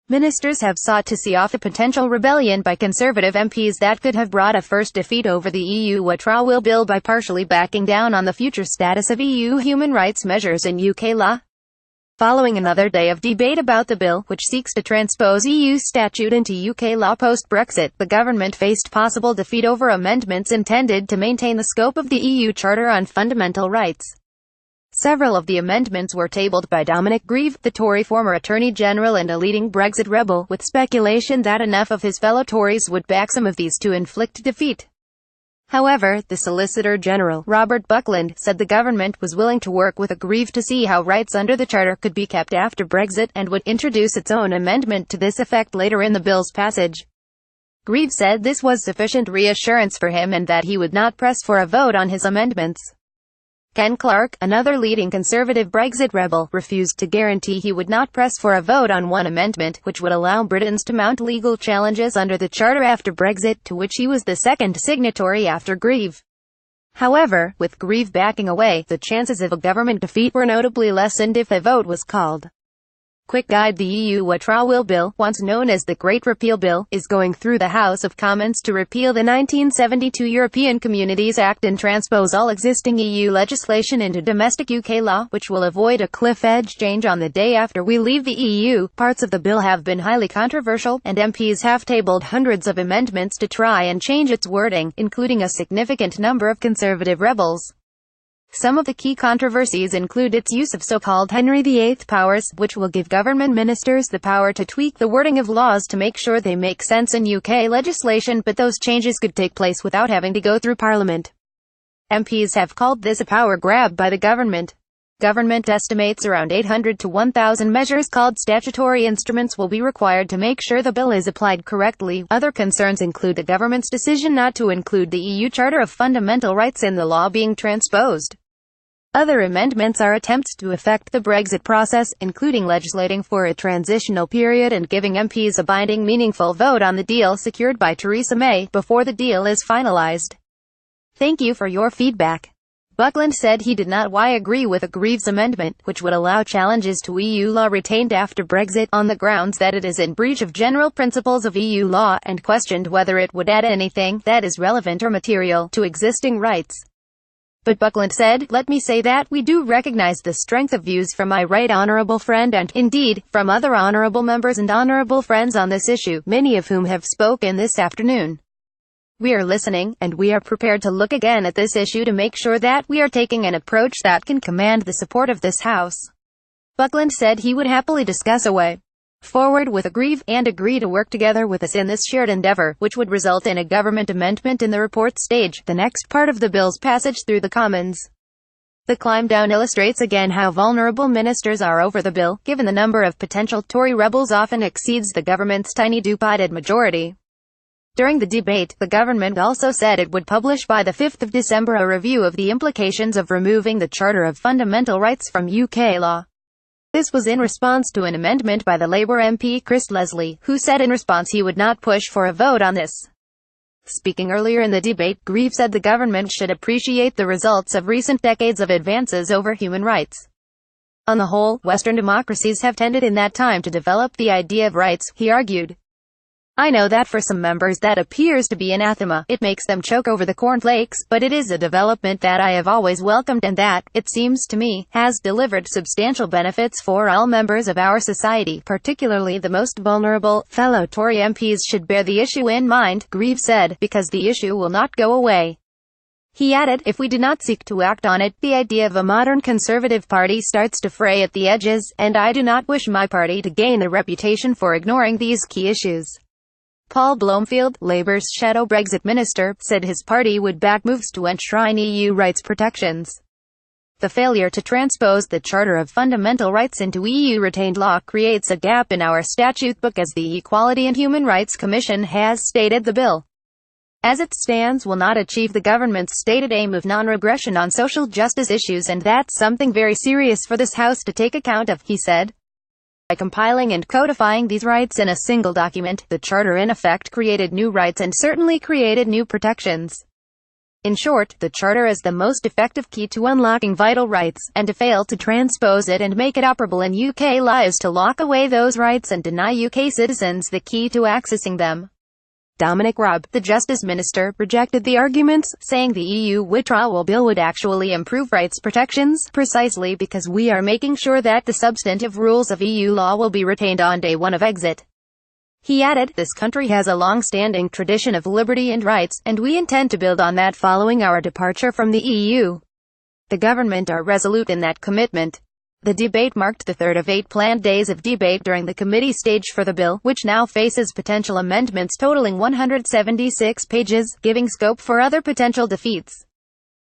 Ministers have sought to see off a potential rebellion by Conservative MPs that could have brought a first defeat over the EU withdrawal bill by partially backing down on the future status of EU human rights measures in UK law. Following another day of debate about the bill, which seeks to transpose EU statute into UK law post-Brexit, the government faced possible defeat over amendments intended to maintain the scope of the EU Charter on Fundamental Rights. Several of the amendments were tabled by Dominic Grieve, the Tory former Attorney General and a leading Brexit rebel, with speculation that enough of his fellow Tories would back some of these to inflict defeat. However, the Solicitor General, Robert Buckland, said the government was willing to work with Grieve to see how rights under the Charter could be kept after Brexit, and would introduce its own amendment to this effect later in the bill's passage. Grieve said this was sufficient reassurance for him and that he would not press for a vote on his amendments. Ken Clarke, another leading Conservative Brexit rebel, refused to guarantee he would not press for a vote on one amendment, which would allow Britons to mount legal challenges under the Charter after Brexit, to which he was the second signatory after Grieve. However, with Grieve backing away, the chances of a government defeat were notably lessened if a vote was called. Quick guide: the EU withdrawal bill, once known as the Great Repeal Bill, is going through the House of Commons to repeal the 1972 European Communities Act and transpose all existing EU legislation into domestic UK law, which will avoid a cliff-edge change on the day after we leave the EU. Parts of the bill have been highly controversial, and MPs have tabled hundreds of amendments to try and change its wording, including a significant number of Conservative rebels. Some of the key controversies include its use of so-called Henry VIII powers, which will give government ministers the power to tweak the wording of laws to make sure they make sense in UK legislation, but those changes could take place without having to go through Parliament. MPs have called this a power grab by the government. Government estimates around 800 to 1,000 measures called statutory instruments will be required to make sure the bill is applied correctly. Other concerns include the government's decision not to include the EU Charter of Fundamental Rights in the law being transposed. Other amendments are attempts to affect the Brexit process, including legislating for a transitional period and giving MPs a binding, meaningful vote on the deal secured by Theresa May, before the deal is finalized. Thank you for your feedback. Buckland said he did not agree with Grieve's amendment, which would allow challenges to EU law retained after Brexit, on the grounds that it is in breach of general principles of EU law, and questioned whether it would add anything that is relevant or material to existing rights. But Buckland said, "Let me say that we do recognize the strength of views from my right honourable friend and, indeed, from other honourable members and honourable friends on this issue, many of whom have spoken this afternoon. We are listening, and we are prepared to look again at this issue to make sure that we are taking an approach that can command the support of this House." Buckland said he would happily discuss a way forward with Grieve, and agree to work together with us in this shared endeavour, which would result in a government amendment in the report stage, the next part of the bill's passage through the Commons. The climb down illustrates again how vulnerable ministers are over the bill, given the number of potential Tory rebels often exceeds the government's tiny divided majority. During the debate, the government also said it would publish by the 5th of December a review of the implications of removing the Charter of Fundamental Rights from UK law. This was in response to an amendment by the Labour MP Chris Leslie, who said in response he would not push for a vote on this. Speaking earlier in the debate, Grieve said the government should appreciate the results of recent decades of advances over human rights. On the whole, Western democracies have tended in that time to develop the idea of rights, he argued. I know that for some members that appears to be anathema, it makes them choke over the cornflakes, but it is a development that I have always welcomed and that, it seems to me, has delivered substantial benefits for all members of our society, particularly the most vulnerable. Fellow Tory MPs should bear the issue in mind, Grieve said, because the issue will not go away. He added, if we do not seek to act on it, the idea of a modern Conservative party starts to fray at the edges, and I do not wish my party to gain a reputation for ignoring these key issues. Paul Bloomfield, Labour's shadow Brexit minister, said his party would back moves to enshrine EU rights protections. The failure to transpose the Charter of Fundamental Rights into EU retained law creates a gap in our statute book, as the Equality and Human Rights Commission has stated. The bill, as it stands, will not achieve the government's stated aim of non-regression on social justice issues, and that's something very serious for this House to take account of, he said. By compiling and codifying these rights in a single document, the Charter in effect created new rights and certainly created new protections. In short, the Charter is the most effective key to unlocking vital rights, and to fail to transpose it and make it operable in UK law is to lock away those rights and deny UK citizens the key to accessing them. Dominic Raab, the Justice Minister, rejected the arguments, saying the EU withdrawal bill would actually improve rights protections, precisely because we are making sure that the substantive rules of EU law will be retained on day one of exit. He added, "This country has a long-standing tradition of liberty and rights, and we intend to build on that following our departure from the EU. The government are resolute in that commitment." The debate marked the third of 8 planned days of debate during the committee stage for the bill, which now faces potential amendments totaling 176 pages, giving scope for other potential defeats.